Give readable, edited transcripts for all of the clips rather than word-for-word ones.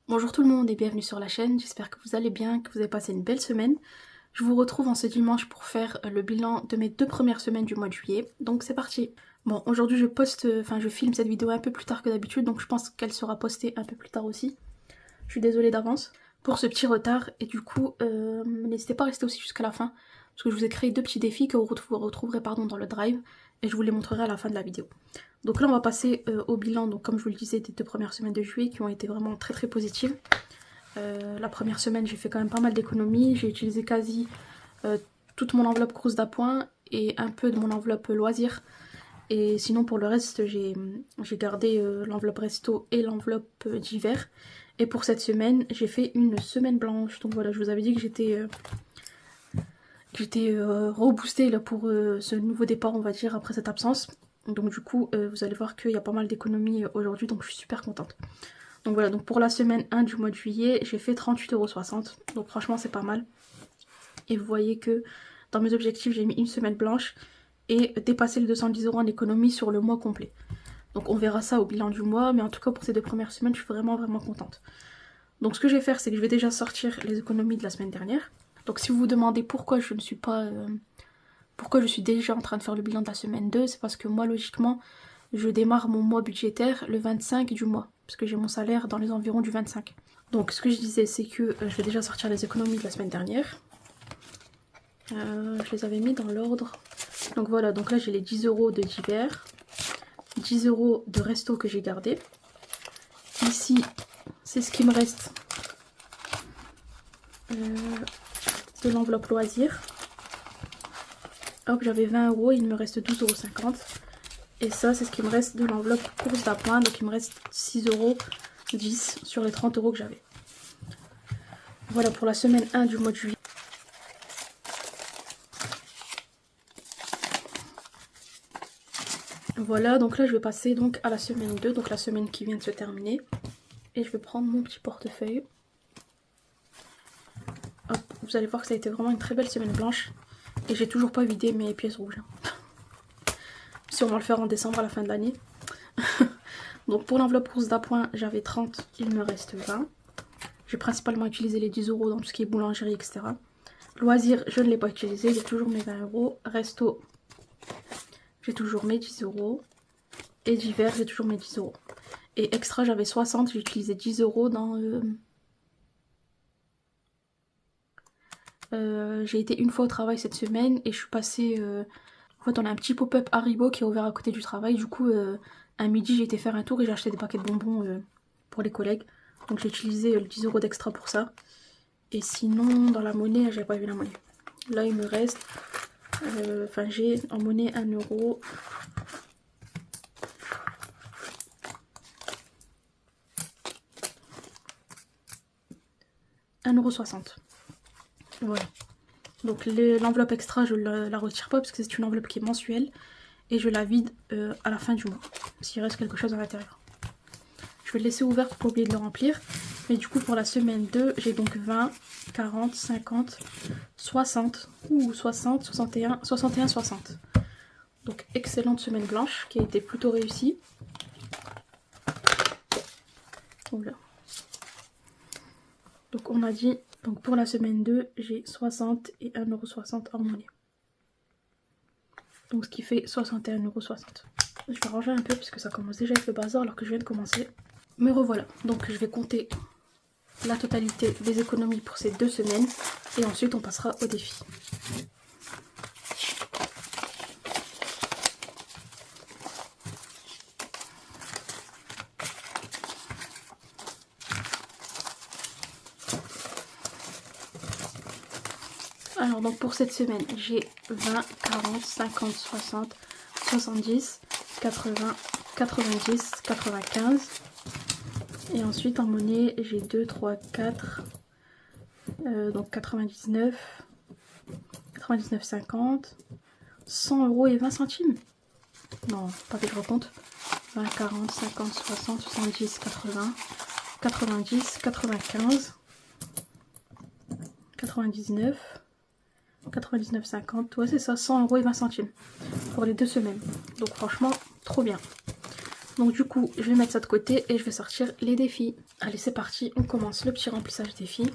Bonjour tout le monde et bienvenue sur la chaîne, j'espère que vous allez bien, que vous avez passé une belle semaine. Je vous retrouve en ce dimanche pour faire le bilan de mes 2 premières semaines du mois de juillet, donc c'est parti. Bon, aujourd'hui je filme cette vidéo un peu plus tard que d'habitude, donc je pense qu'elle sera postée un peu plus tard aussi. Je suis désolée d'avance pour ce petit retard et du coup, n'hésitez pas à rester aussi jusqu'à la fin, parce que je vous ai créé 2 petits défis que vous retrouverez dans le drive et je vous les montrerai à la fin de la vidéo. Donc là on va passer au bilan, donc comme je vous le disais, des 2 premières semaines de juillet qui ont été vraiment très positives. La première semaine j'ai fait quand même pas mal d'économies, j'ai utilisé quasi toute mon enveloppe course d'appoint et un peu de mon enveloppe loisir. Et sinon pour le reste j'ai gardé l'enveloppe resto et l'enveloppe d'hiver. Et pour cette semaine j'ai fait une semaine blanche, donc voilà, je vous avais dit que j'étais reboostée là pour ce nouveau départ on va dire après cette absence. Donc du coup vous allez voir qu'il y a pas mal d'économies aujourd'hui, donc je suis super contente. Donc voilà, donc pour la semaine 1 du mois de juillet, j'ai fait 38,60 €. Donc franchement c'est pas mal. Et vous voyez que dans mes objectifs j'ai mis une semaine blanche et dépassé les 210 € en économie sur le mois complet. Donc on verra ça au bilan du mois, mais en tout cas pour ces 2 premières semaines je suis vraiment contente. Donc ce que je vais faire c'est que je vais déjà sortir les économies de la semaine dernière. Donc si vous vous demandez pourquoi je suis déjà en train de faire le bilan de la semaine 2, c'est parce que moi logiquement je démarre mon mois budgétaire le 25 du mois, parce que j'ai mon salaire dans les environs du 25. Donc ce que je disais c'est que je vais déjà sortir les économies de la semaine dernière. Je les avais mis dans l'ordre. Donc voilà, donc là j'ai les 10 € de d'hiver, 10 € de resto que j'ai gardé. Ici c'est ce qui me reste de l'enveloppe loisir. Hop, j'avais 20 €, il me reste 12,50 €. Et ça, c'est ce qui me reste de l'enveloppe course d'appoint. Donc il me reste 6,10 € sur les 30 € que j'avais. Voilà pour la semaine 1 du mois de juillet. Voilà, donc là je vais passer donc à la semaine 2, donc la semaine qui vient de se terminer. Et je vais prendre mon petit portefeuille. Hop, vous allez voir que ça a été vraiment une très belle semaine blanche. Et j'ai toujours pas vidé mes pièces rouges. Sûrement le faire en décembre à la fin de l'année. Donc pour l'enveloppe course d'appoint, j'avais 30, il me reste 20. J'ai principalement utilisé les 10 € dans tout ce qui est boulangerie, etc. Loisirs, je ne l'ai pas utilisé, j'ai toujours mes 20 €. Resto, j'ai toujours mes 10 €. Et d'hiver, j'ai toujours mes 10 €. Et extra, j'avais 60, j'ai utilisé 10 € dans... j'ai été une fois au travail cette semaine et je suis passée... En fait, on a un petit pop-up Haribo qui est ouvert à côté du travail. Du coup, à midi, j'ai été faire un tour et j'ai acheté des paquets de bonbons pour les collègues. Donc j'ai utilisé 10 € d'extra pour ça. Et sinon, dans la monnaie, j'ai pas vu la monnaie. Là, il me reste... j'ai en monnaie 1 €. €1,60 €. Voilà. Donc l'enveloppe extra, je la retire pas parce que c'est une enveloppe qui est mensuelle. Et je la vide à la fin du mois, s'il reste quelque chose à l'intérieur. Je vais le laisser ouvert pour pas oublier de le remplir. Mais du coup pour la semaine 2, j'ai donc 20, 40, 50, 60, 60, 61, 61, 60. Donc excellente semaine blanche qui a été plutôt réussie. Voilà. Donc on a dit, donc pour la semaine 2, j'ai 60 et 1,60 € en monnaie. Donc ce qui fait 61,60 €. Je vais ranger un peu puisque ça commence déjà avec le bazar alors que je viens de commencer. Me revoilà. Donc je vais compter la totalité des économies pour ces 2 semaines et ensuite on passera au défi. Alors donc pour cette semaine j'ai 20, 40, 50, 60, 70, 80, 90, 95 et ensuite en monnaie j'ai 2, 3, 4 donc 99, 99,50, 100 € et 20 centimes. Non, pas que je recompte. 20, 40, 50, 60, 70, 80, 90, 95, 99, 99,50, ouais c'est ça, 100 € et 20 centimes pour les 2 semaines. Donc franchement, trop bien. Donc du coup, je vais mettre ça de côté et je vais sortir les défis. Allez, c'est parti, on commence le petit remplissage défi.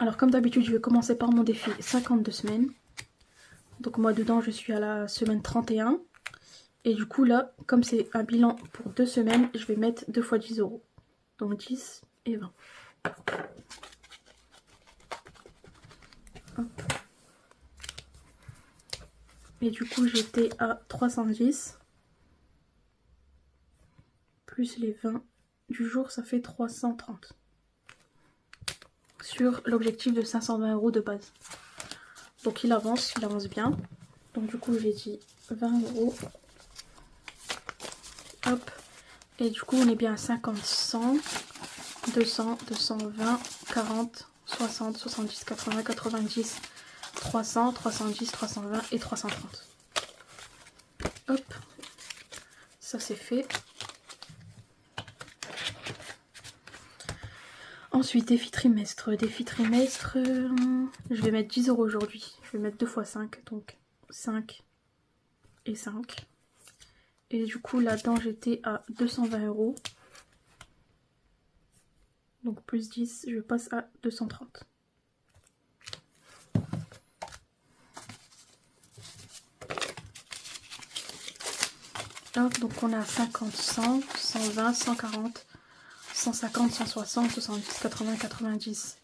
Alors comme d'habitude, je vais commencer par mon défi 52 semaines. Donc moi dedans, je suis à la semaine 31. Et du coup là, comme c'est un bilan pour 2 semaines, je vais mettre 2 fois 10 €. Donc 10 et 20. Hop. Et du coup j'étais à 310. Plus les 20 du jour, ça fait 330. Sur l'objectif de 520 € de base. Donc il avance bien. Donc du coup j'ai dit 20 €. Hop. Et du coup on est bien à 50, 100, 200, 220, 40, 60, 70, 80, 90, 300, 310, 320 et 330. Hop. Ça c'est fait. Ensuite, défi trimestre. Défi trimestre, je vais mettre 10 € aujourd'hui. Je vais mettre 2 fois 5, donc 5 et 5. Et du coup, là-dedans, j'étais à 220 €. Donc plus 10, je passe à 230. Hop, donc on a 50, 100, 120, 140, 150, 160, 70, 80, 90,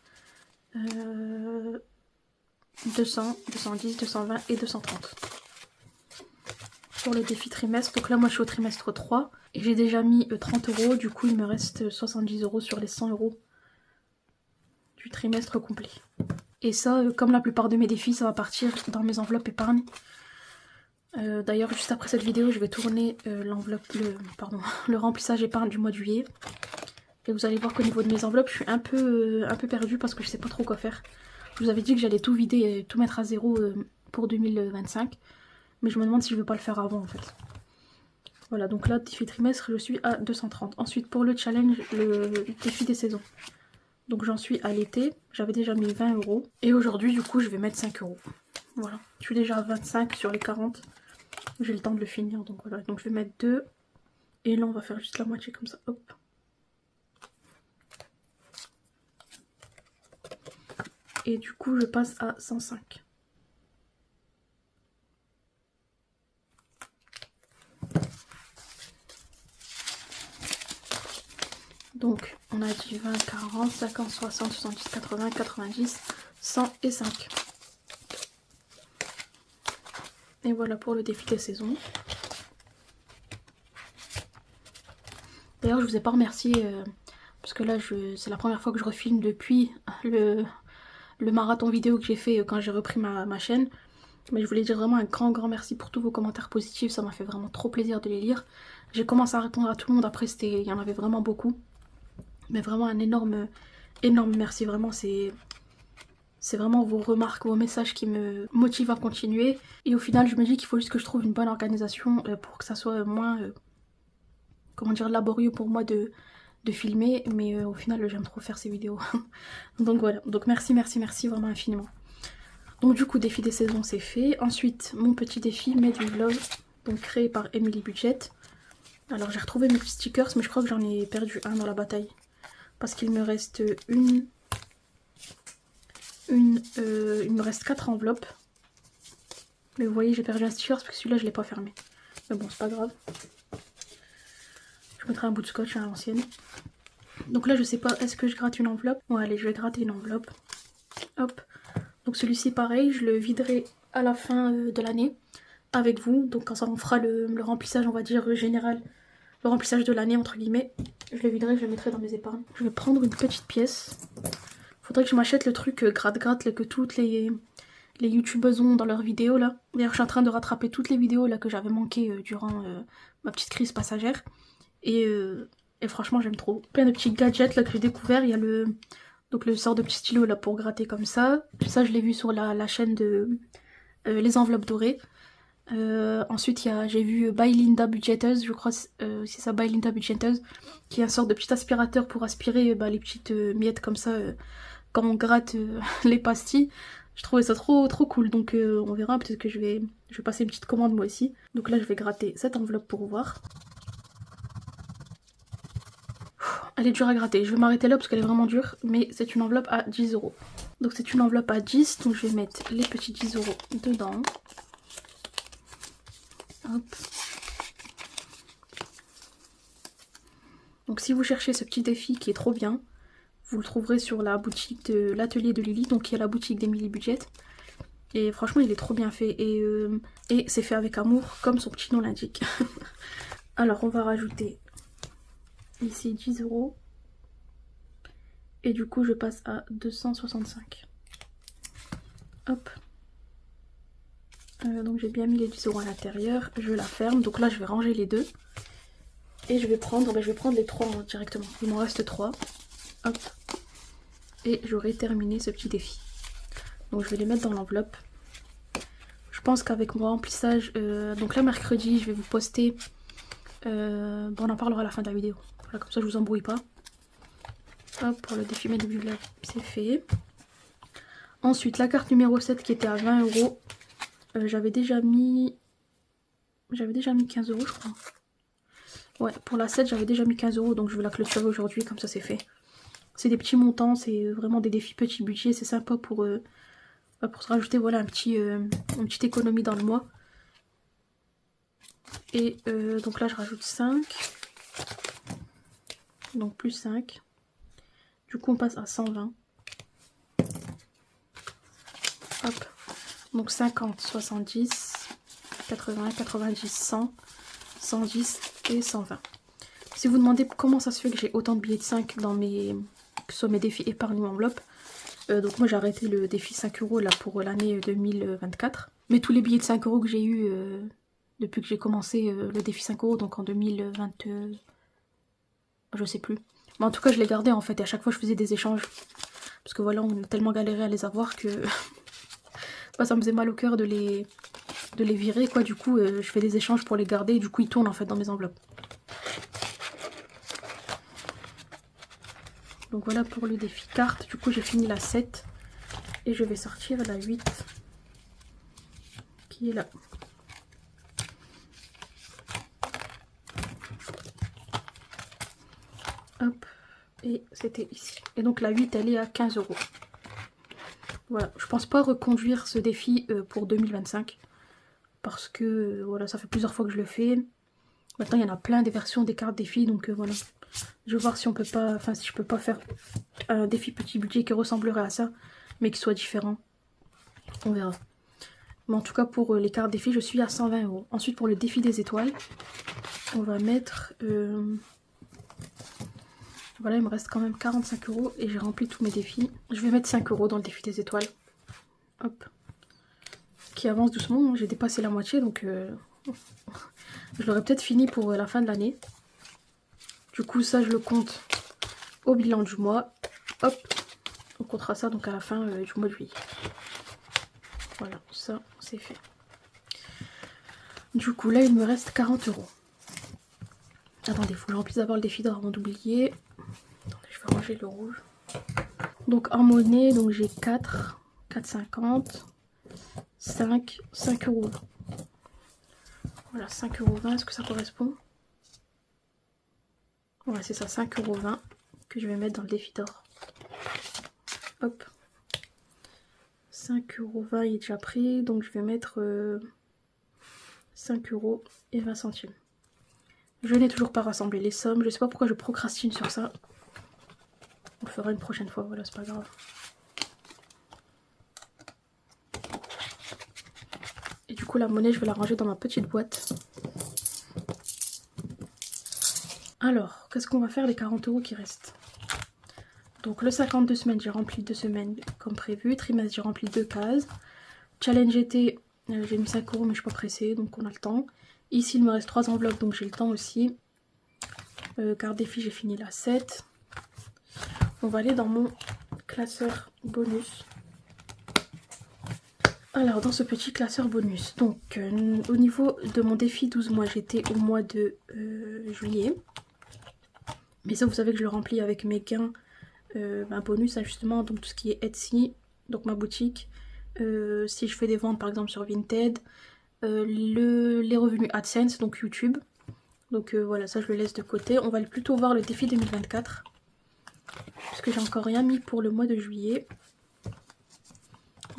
200, 210, 220 et 230. Pour le défi trimestre, donc là moi je suis au trimestre 3 et j'ai déjà mis 30 €, du coup il me reste 70 € sur les 100 € du trimestre complet. Et ça, comme la plupart de mes défis, ça va partir dans mes enveloppes épargne. D'ailleurs, juste après cette vidéo, je vais tourner le remplissage épargne du mois de juillet. Et vous allez voir qu'au niveau de mes enveloppes, je suis un peu perdue parce que je sais pas trop quoi faire. Je vous avais dit que j'allais tout vider et tout mettre à zéro pour 2025. Mais je me demande si je ne vais pas le faire avant en fait. Voilà, donc là, défi trimestre, je suis à 230. Ensuite, pour le challenge, le défi des saisons. Donc j'en suis à l'été, j'avais déjà mis 20 €. Et aujourd'hui, du coup, je vais mettre 5 €. Voilà, je suis déjà à 25 sur les 40. J'ai le temps de le finir, donc voilà. Donc je vais mettre 2. Et là, on va faire juste la moitié comme ça, hop. Et du coup, je passe à 105. Donc, on a dit 20, 40, 50, 60, 70, 80, 90, 100 et 5. Et voilà pour le défi des saisons. D'ailleurs, je vous ai pas remercié, parce que là, c'est la première fois que je refilme depuis le marathon vidéo que j'ai fait quand j'ai repris ma chaîne. Mais je voulais dire vraiment un grand merci pour tous vos commentaires positifs, ça m'a fait vraiment trop plaisir de les lire. J'ai commencé à répondre à tout le monde, après il y en avait vraiment beaucoup. Mais vraiment un énorme merci, vraiment c'est vraiment vos remarques, vos messages qui me motivent à continuer. Et au final je me dis qu'il faut juste que je trouve une bonne organisation pour que ça soit moins, comment dire, laborieux pour moi de filmer. Mais au final j'aime trop faire ces vidéos. Donc voilà, donc merci vraiment infiniment. Donc du coup, défi des saisons, c'est fait. Ensuite, mon petit défi, Made with Love, donc créé par Emily Budget. Alors j'ai retrouvé mes petits stickers, mais je crois que j'en ai perdu un dans la bataille. Parce qu'il me reste il me reste 4 enveloppes. Mais vous voyez, j'ai perdu un sticker parce que celui-là, je l'ai pas fermé. Mais bon, c'est pas grave. Je mettrai un bout de scotch à l'ancienne. Donc là, je sais pas, est-ce que je gratte une enveloppe? Bon, allez, je vais gratter une enveloppe. Hop. Donc celui-ci, pareil, je le viderai à la fin de l'année avec vous. Donc quand ça on fera le remplissage, on va dire, général, le remplissage de l'année, entre guillemets, je le viderai, je le mettrai dans mes épargnes. Je vais prendre une petite pièce. Faudrait que je m'achète le truc gratte-gratte que toutes les youtubeuses ont dans leurs vidéos là. D'ailleurs, je suis en train de rattraper toutes les vidéos là que j'avais manquées durant ma petite crise passagère. Et franchement, j'aime trop. Plein de petits gadgets là que j'ai découvert. Il y a le sort de petit stylo là pour gratter comme ça. Ça, je l'ai vu sur la chaîne de les enveloppes dorées. Ensuite, j'ai vu By Linda Budgeteuse, je crois c'est ça, By Linda Budgeteuse, qui est un sort de petit aspirateur pour aspirer les petites miettes comme ça quand on gratte les pastilles. Je trouvais ça trop cool, donc on verra, peut-être que je vais passer une petite commande moi aussi. Donc là, je vais gratter cette enveloppe pour voir. Elle est dure à gratter. Je vais m'arrêter là parce qu'elle est vraiment dure. Mais c'est une enveloppe à 10 €. Donc c'est une enveloppe à 10. Donc je vais mettre les petits 10 € dedans. Hop. Donc si vous cherchez ce petit défi qui est trop bien, vous le trouverez sur la boutique de l'atelier de Lily. Donc il y a la boutique d'Emily Budget. Et franchement il est trop bien fait. Et c'est fait avec amour comme son petit nom l'indique. Alors on va rajouter ici 10 €. Et du coup je passe à 265. Hop. Donc j'ai bien mis les 10 € à l'intérieur. Je la ferme. Donc là je vais ranger les deux. Et je vais prendre les 3 directement. Il m'en reste 3. Hop. Et j'aurai terminé ce petit défi. Donc je vais les mettre dans l'enveloppe. Je pense qu'avec mon remplissage, donc là mercredi je vais vous poster, bon, on en parlera à la fin de la vidéo. Voilà, comme ça je vous embrouille pas. Hop, pour le défi Made in Love, c'est fait. Ensuite la carte numéro 7 qui était à 20 €. J'avais déjà mis 15 € je crois. Ouais, pour la 7 j'avais déjà mis 15 € donc je vais la clôturer aujourd'hui, comme ça c'est fait. C'est des petits montants, c'est vraiment des défis petit budget, c'est sympa pour se rajouter voilà une petite économie dans le mois. Et donc là je rajoute 5. Donc plus 5. Du coup on passe à 120. Hop. Donc 50, 70, 80, 90, 100, 110 et 120. Si vous demandez comment ça se fait que j'ai autant de billets de 5 dans mes... que ce soit mes défis épargne ou enveloppe, donc moi j'ai arrêté le défi 5 € là pour l'année 2024. Mais tous les billets de 5 € que j'ai eu depuis que j'ai commencé le défi 5 €, donc en 2020... je sais plus. Mais en tout cas je les gardais en fait et à chaque fois je faisais des échanges. Parce que voilà, on a tellement galéré à les avoir que bah, ça me faisait mal au cœur de les virer quoi. Du coup je fais des échanges pour les garder et du coup ils tournent en fait dans mes enveloppes. Donc voilà pour le défi carte. Du coup j'ai fini la 7 et je vais sortir la 8 qui est là. Hop, et c'était ici. Et donc la 8 elle est à 15 €. Voilà, je pense pas reconduire ce défi pour 2025 parce que voilà, ça fait plusieurs fois que je le fais. Maintenant il y en a plein des versions des cartes défis, donc voilà. Je vais voir si on peut pas, enfin si je peux pas faire un défi petit budget qui ressemblerait à ça, mais qui soit différent. On verra. Mais en tout cas pour les cartes défis, je suis à 120 €. Ensuite pour le défi des étoiles, on va mettre... Voilà, il me reste quand même 45 € et j'ai rempli tous mes défis. Je vais mettre 5 € dans le défi des étoiles. Hop. Qui avance doucement, j'ai dépassé la moitié, donc je l'aurais peut-être fini pour la fin de l'année. Du coup, ça, je le compte au bilan du mois. Hop. On comptera ça donc à la fin du mois de juillet. Voilà, ça, c'est fait. Du coup, là, il me reste 40 €. Attendez, il faut que je remplisse d'abord le défi d'or avant d'oublier. Attendez, je vais ranger le rouge. Donc en monnaie, donc j'ai 4, 4,50, 5, 5,20 €. Voilà, 5,20 €, est-ce que ça correspond? Ouais, c'est ça, 5,20 € que je vais mettre dans le défi d'or. Hop. 5,20 € il est déjà pris, donc je vais mettre 5,20 €. Je n'ai toujours pas rassemblé les sommes, je sais pas pourquoi je procrastine sur ça. On le fera une prochaine fois, voilà, c'est pas grave. Et du coup la monnaie je vais la ranger dans ma petite boîte. Alors, qu'est-ce qu'on va faire les 40 € qui restent? Donc le 52 semaines, j'ai rempli 2 semaines comme prévu. Trimestre, j'ai rempli 2 cases. Challenge été, j'ai mis 5 € mais je suis pas pressée, donc on a le temps. Ici il me reste 3 enveloppes, donc j'ai le temps aussi. Carte défi, j'ai fini la 7. On va aller dans mon classeur bonus. Alors dans ce petit classeur bonus, donc au niveau de mon défi 12 mois, j'étais au mois de juillet. Mais ça vous savez que je le remplis avec mes gains bonus hein, justement, donc tout ce qui est Etsy, donc ma boutique. Si je fais des ventes par exemple sur Vinted, les revenus AdSense, donc YouTube. Donc voilà, ça je le laisse de côté. On va plutôt voir le défi 2024. Puisque j'ai encore rien mis pour le mois de juillet.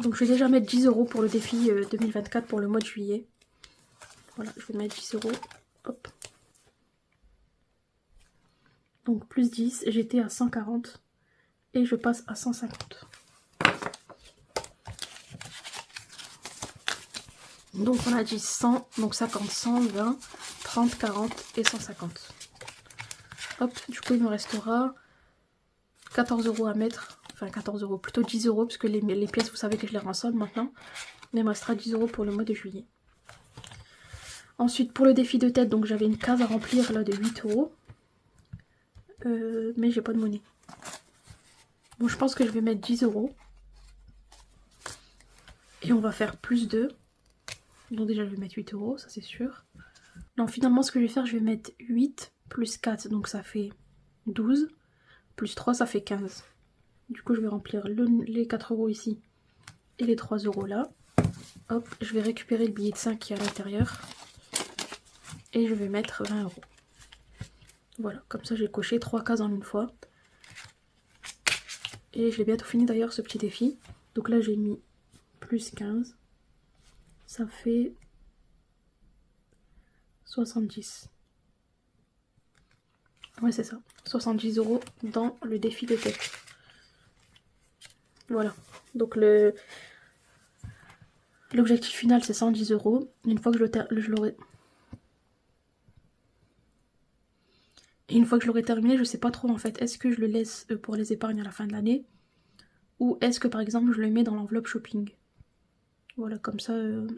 Donc je vais déjà mettre 10 € pour le défi 2024 pour le mois de juillet. Voilà, je vais mettre 10 €. Hop. Donc plus 10, j'étais à 140. Et je passe à 150. Donc on a dit 100, donc 50, 100, 20, 30, 40 et 150. Hop, du coup il me restera 14 € à mettre. Enfin 14 €, plutôt 10 €, parce que les pièces vous savez que je les rançonne maintenant. Mais il me restera 10 € pour le mois de juillet. Ensuite pour le défi de tête, donc j'avais une case à remplir là de 8 €. Mais j'ai pas de monnaie. Bon, je pense que je vais mettre 10 €. Et on va faire plus 2. Donc déjà je vais mettre 8 €, ça c'est sûr. Non, finalement ce que je vais faire, je vais mettre 8 plus 4, donc ça fait 12. Plus 3, ça fait 15. Du coup je vais remplir les 4 € ici et les 3 € là. Hop, je vais récupérer le billet de 5 qui est à l'intérieur. Et je vais mettre 20 €. Voilà, comme ça j'ai coché 3 cases en une fois. Et j'ai bientôt fini d'ailleurs ce petit défi. Donc là j'ai mis plus 15. Ça fait 70. Ouais c'est ça. 70 € dans le défi de tête. Voilà. Donc l'objectif final c'est 110 €. Une fois que je l'aurai... Et une fois que je l'aurai terminé, je sais pas trop en fait. Est-ce que je le laisse pour les épargnes à la fin de l'année? Ou est-ce que par exemple je le mets dans l'enveloppe shopping? Voilà, comme ça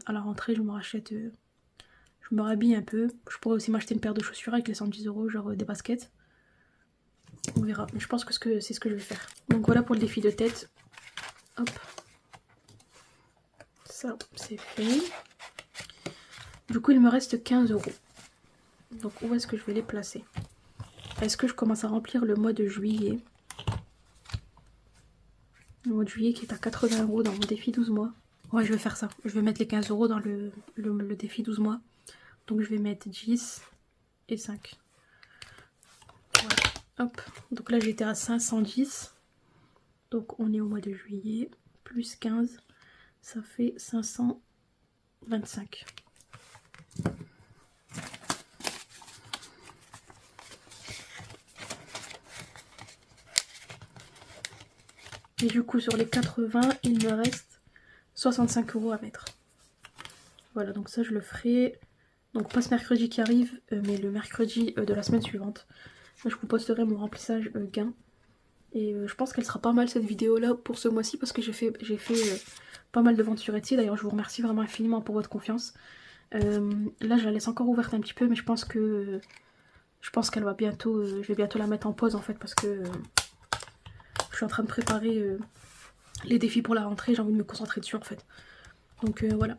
à la rentrée je me rachète... je me rhabille un peu. Je pourrais aussi m'acheter une paire de chaussures avec les 110 €, genre des baskets. On verra. Mais je pense que c'est ce que je vais faire. Donc voilà pour le défi de tête. Hop. Ça, c'est fait. Du coup, il me reste 15 €. Donc où est-ce que je vais les placer? Est-ce que je commence à remplir le mois de juillet? Le mois de juillet qui est à 80 € dans mon défi 12 mois. Ouais, je vais faire ça. Je vais mettre les 15 € dans le défi 12 mois. Donc je vais mettre 10 et 5. Voilà. Hop. Donc là j'étais à 510. Donc on est au mois de juillet. Plus 15. Ça fait 525. Et du coup sur les 80, il me reste 65 € à mettre. Voilà, donc ça je le ferai. Donc pas ce mercredi qui arrive, mais le mercredi de la semaine suivante. Là, je vous posterai mon remplissage gain. Et je pense qu'elle sera pas mal cette vidéo là pour ce mois-ci parce que j'ai fait pas mal de ventes sur Etsy. D'ailleurs je vous remercie vraiment infiniment pour votre confiance. Là je la laisse encore ouverte un petit peu mais je pense qu'elle va bientôt, je vais bientôt la mettre en pause en fait parce que je suis en train de préparer les défis pour la rentrée, j'ai envie de me concentrer dessus en fait. Donc voilà.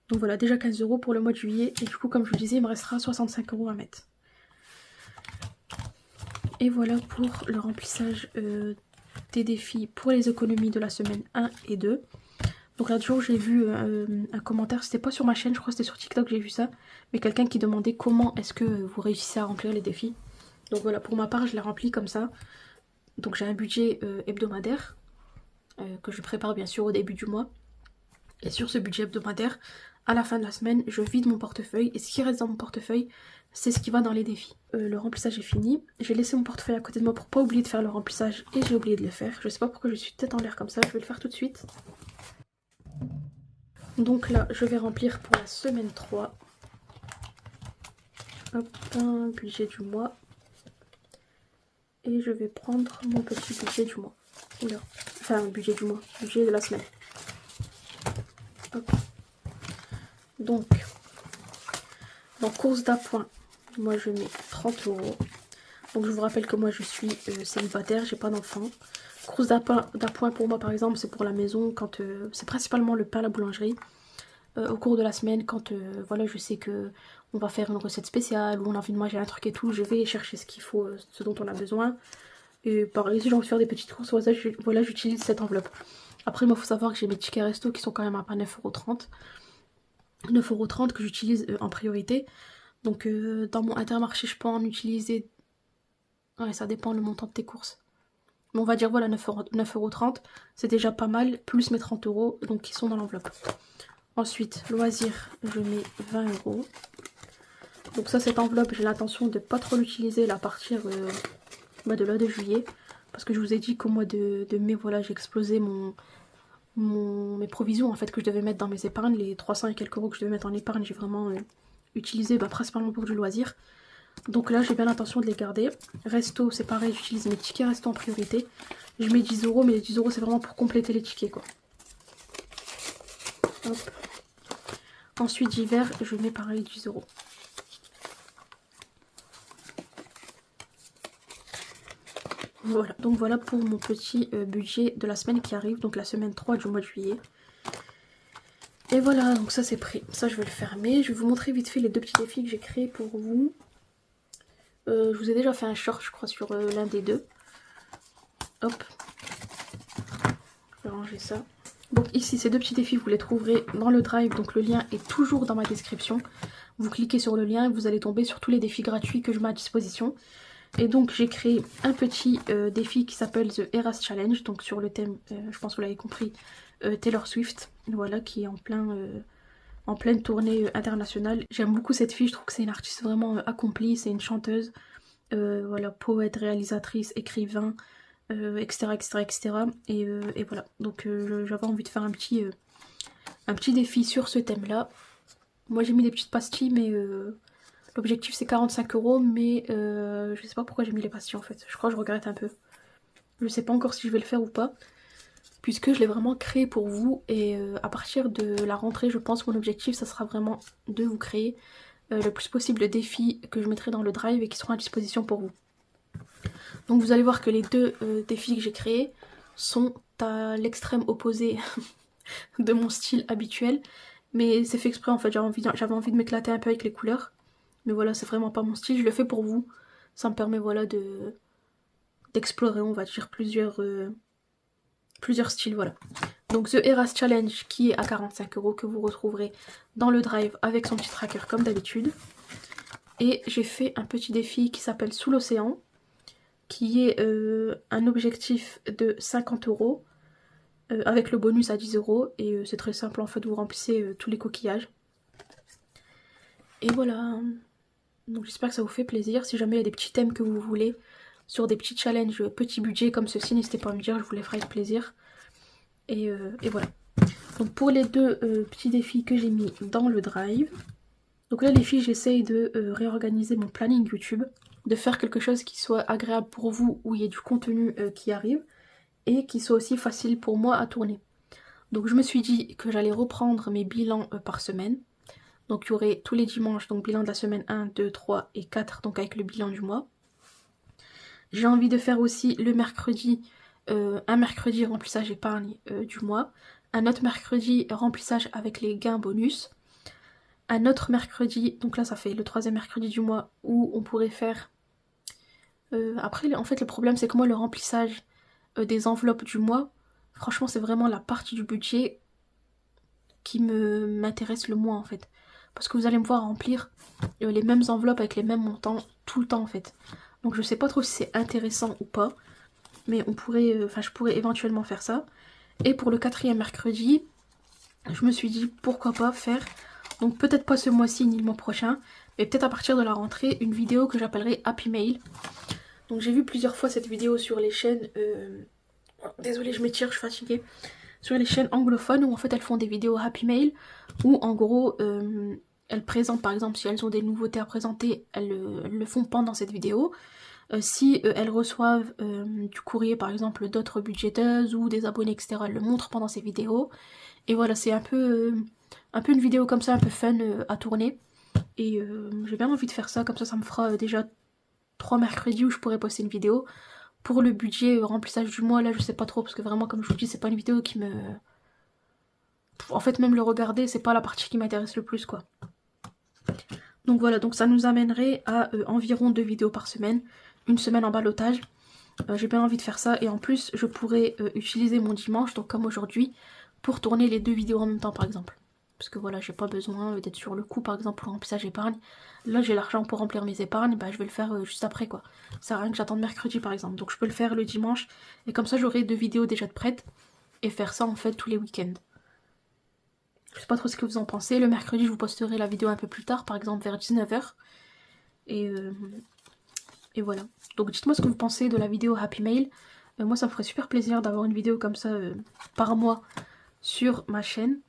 Donc voilà, déjà 15 € pour le mois de juillet et du coup comme je vous disais il me restera 65 € à mettre. Et voilà pour le remplissage des défis pour les économies de la semaine 1 et 2. Donc l'autre jour j'ai vu un commentaire, c'était pas sur ma chaîne, je crois que c'était sur TikTok que j'ai vu ça. Mais quelqu'un qui demandait comment est-ce que vous réussissez à remplir les défis. Donc voilà, pour ma part je les remplis comme ça. Donc j'ai un budget hebdomadaire que je prépare bien sûr au début du mois. Et sur ce budget hebdomadaire, à la fin de la semaine, je vide mon portefeuille. Et ce qui reste dans mon portefeuille, c'est ce qui va dans les défis. Le remplissage est fini. J'ai laissé mon portefeuille à côté de moi pour pas oublier de faire le remplissage. Et j'ai oublié de le faire. Je sais pas pourquoi je suis tête en l'air comme ça. Je vais le faire tout de suite. Donc là, je vais remplir pour la semaine 3. Hop, un budget du mois. Et je vais prendre mon petit budget du mois. Oula. Enfin, budget du mois. Budget de la semaine. Hop. Donc, dans course d'appoint, moi je mets 30 €. Donc je vous rappelle que moi je suis célibataire, j'ai pas d'enfant. Course d'appoint pour moi par exemple, c'est pour la maison, quand c'est principalement le pain à la boulangerie. Au cours de la semaine, quand voilà, je sais que on va faire une recette spéciale ou on a envie de manger un truc et tout, je vais chercher ce qu'il faut, ce dont on a besoin. Et pareil, si j'ai envie de faire des petites courses, voilà, j'utilise cette enveloppe. Après, moi, il faut savoir que j'ai mes tickets resto qui sont quand même à 9,30 €. 9,30 € que j'utilise en priorité. Donc dans mon Intermarché, je peux en utiliser... Ouais, ça dépend le montant de tes courses. Mais on va dire voilà 9,30 €, c'est déjà pas mal, plus mes 30 €, donc qui sont dans l'enveloppe. Ensuite, loisirs, je mets 20 €. Donc ça, cette enveloppe, j'ai l'intention de pas trop l'utiliser à partir de là de juillet. Parce que je vous ai dit qu'au mois de mai, voilà, j'ai explosé mes provisions en fait que je devais mettre dans mes épargnes. Les 300 et quelques euros que je devais mettre en épargne, j'ai vraiment utilisé principalement pour du loisir. Donc là, j'ai bien l'intention de les garder. Resto, c'est pareil, j'utilise mes tickets resto en priorité. Je mets 10 €, mais les 10 € c'est vraiment pour compléter les tickets quoi. Hop. Ensuite, d'hiver, je mets pareil 10 €. Voilà, donc voilà pour mon petit budget de la semaine qui arrive, donc la semaine 3 du mois de juillet. Et voilà, donc ça c'est prêt. Ça je vais le fermer. Je vais vous montrer vite fait les deux petits défis que j'ai créés pour vous. Je vous ai déjà fait un short, je crois, sur l'un des deux. Hop. Je vais ranger ça. Donc ici, ces deux petits défis, vous les trouverez dans le drive. Donc le lien est toujours dans ma description. Vous cliquez sur le lien et vous allez tomber sur tous les défis gratuits que je mets à disposition. Et donc j'ai créé un petit défi qui s'appelle The Eras Challenge. Donc sur le thème, je pense que vous l'avez compris, Taylor Swift. Voilà, qui est en pleine tournée internationale. J'aime beaucoup cette fille, je trouve que c'est une artiste vraiment accomplie, c'est une chanteuse, voilà, poète, réalisatrice, écrivain, etc., etc., etc. Et voilà, donc j'avais envie de faire un petit défi sur ce thème-là. Moi j'ai mis des petites pastilles, mais l'objectif c'est 45 €, mais je sais pas pourquoi j'ai mis les pastilles en fait. Je crois que je regrette un peu. Je sais pas encore si je vais le faire ou pas, puisque je l'ai vraiment créé pour vous, et à partir de la rentrée, je pense que mon objectif, ça sera vraiment de vous créer le plus possible de défis que je mettrai dans le drive et qui seront à disposition pour vous. Donc vous allez voir que les deux défis que j'ai créés sont à l'extrême opposé de mon style habituel, mais c'est fait exprès en fait, j'avais envie de m'éclater un peu avec les couleurs, mais voilà, c'est vraiment pas mon style, je le fais pour vous, ça me permet voilà d'explorer, on va dire, plusieurs styles, voilà. Donc The Eras Challenge qui est à 45 € que vous retrouverez dans le drive avec son petit tracker comme d'habitude. Et j'ai fait un petit défi qui s'appelle Sous l'océan, qui est un objectif de 50 € avec le bonus à 10 €. Et c'est très simple en fait, vous remplissez tous les coquillages. Et voilà. Donc j'espère que ça vous fait plaisir. Si jamais il y a des petits thèmes que vous voulez sur des petits challenges petits budgets comme ceci, n'hésitez pas à me dire, je vous les ferai avec plaisir. Et voilà. Donc pour les deux petits défis que j'ai mis dans le drive, donc là les filles, j'essaye de réorganiser mon planning YouTube, de faire quelque chose qui soit agréable pour vous, où il y ait du contenu qui arrive, et qui soit aussi facile pour moi à tourner. Donc je me suis dit que j'allais reprendre mes bilans par semaine. Donc il y aurait tous les dimanches, donc bilan de la semaine 1, 2, 3 et 4, donc avec le bilan du mois. J'ai envie de faire aussi le mercredi, un mercredi remplissage épargne du mois, un autre mercredi remplissage avec les gains bonus, un autre mercredi, donc là ça fait le troisième mercredi du mois, où on pourrait faire... après en fait le problème c'est que moi le remplissage des enveloppes du mois, franchement c'est vraiment la partie du budget qui m'intéresse le moins en fait. Parce que vous allez me voir remplir les mêmes enveloppes avec les mêmes montants tout le temps en fait. Donc je sais pas trop si c'est intéressant ou pas, mais on pourrait, je pourrais éventuellement faire ça. Et pour le quatrième mercredi, je me suis dit pourquoi pas faire, donc peut-être pas ce mois-ci ni le mois prochain, mais peut-être à partir de la rentrée, une vidéo que j'appellerai Happy Mail. Donc j'ai vu plusieurs fois cette vidéo sur les chaînes, désolée je m'étire, je suis fatiguée, sur les chaînes anglophones où en fait elles font des vidéos Happy Mail, où en gros elles présentent, par exemple si elles ont des nouveautés à présenter, elles le font pendant cette vidéo. Si elles reçoivent du courrier par exemple d'autres budgéteuses ou des abonnés etc, elles le montrent pendant ces vidéos. Et voilà, c'est un peu une vidéo comme ça, un peu fun à tourner. Et j'ai bien envie de faire ça, comme ça me fera déjà 3 mercredis où je pourrais poster une vidéo. Pour le budget remplissage du mois, là je sais pas trop, parce que vraiment comme je vous dis, c'est pas une vidéo qui me... En fait même le regarder, c'est pas la partie qui m'intéresse le plus quoi. Donc voilà, donc ça nous amènerait à environ 2 vidéos par semaine, une semaine en ballottage. J'ai bien envie de faire ça, et en plus je pourrais utiliser mon dimanche, donc comme aujourd'hui, pour tourner les 2 vidéos en même temps par exemple. parce que voilà, j'ai pas besoin d'être sur le coup par exemple pour remplissage épargne. Là j'ai l'argent pour remplir mes épargnes, bah je vais le faire juste après quoi. Ça sert à rien que j'attende mercredi par exemple, donc je peux le faire le dimanche et comme ça j'aurai 2 vidéos déjà de prêtes et faire ça en fait tous les week-ends. Je sais pas trop ce que vous en pensez, le mercredi je vous posterai la vidéo un peu plus tard, par exemple vers 19 h. Et voilà. Donc dites-moi ce que vous pensez de la vidéo Happy Mail. Moi ça me ferait super plaisir d'avoir une vidéo comme ça par mois sur ma chaîne.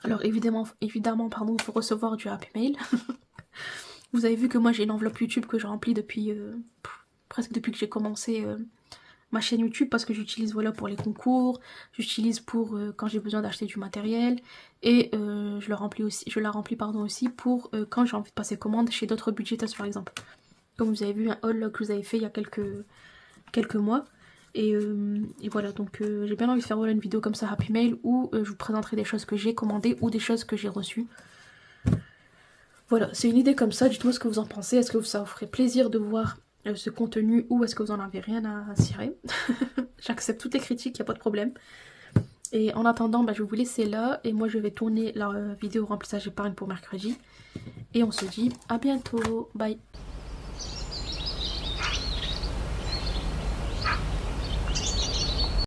Alors évidemment pardon, pour recevoir du Happy Mail. Vous avez vu que moi j'ai une enveloppe YouTube que je remplis depuis presque depuis que j'ai commencé ma chaîne YouTube, parce que j'utilise voilà pour les concours, j'utilise pour quand j'ai besoin d'acheter du matériel, et je la remplis aussi pour quand j'ai envie de passer commande chez d'autres budgéteuses par exemple. Comme vous avez vu un haul que vous avez fait il y a quelques mois. Et voilà, donc j'ai bien envie de faire voilà, une vidéo comme ça Happy Mail où je vous présenterai des choses que j'ai commandées ou des choses que j'ai reçues. Voilà, c'est une idée comme ça, dites-moi ce que vous en pensez, est-ce que ça vous ferait plaisir de voir ce contenu ou est-ce que vous en avez rien à cirer. J'accepte toutes les critiques, y a pas de problème. Et en attendant, bah, je vais vous laisser là et moi je vais tourner la vidéo remplissage épargne pour mercredi. Et on se dit à bientôt, bye.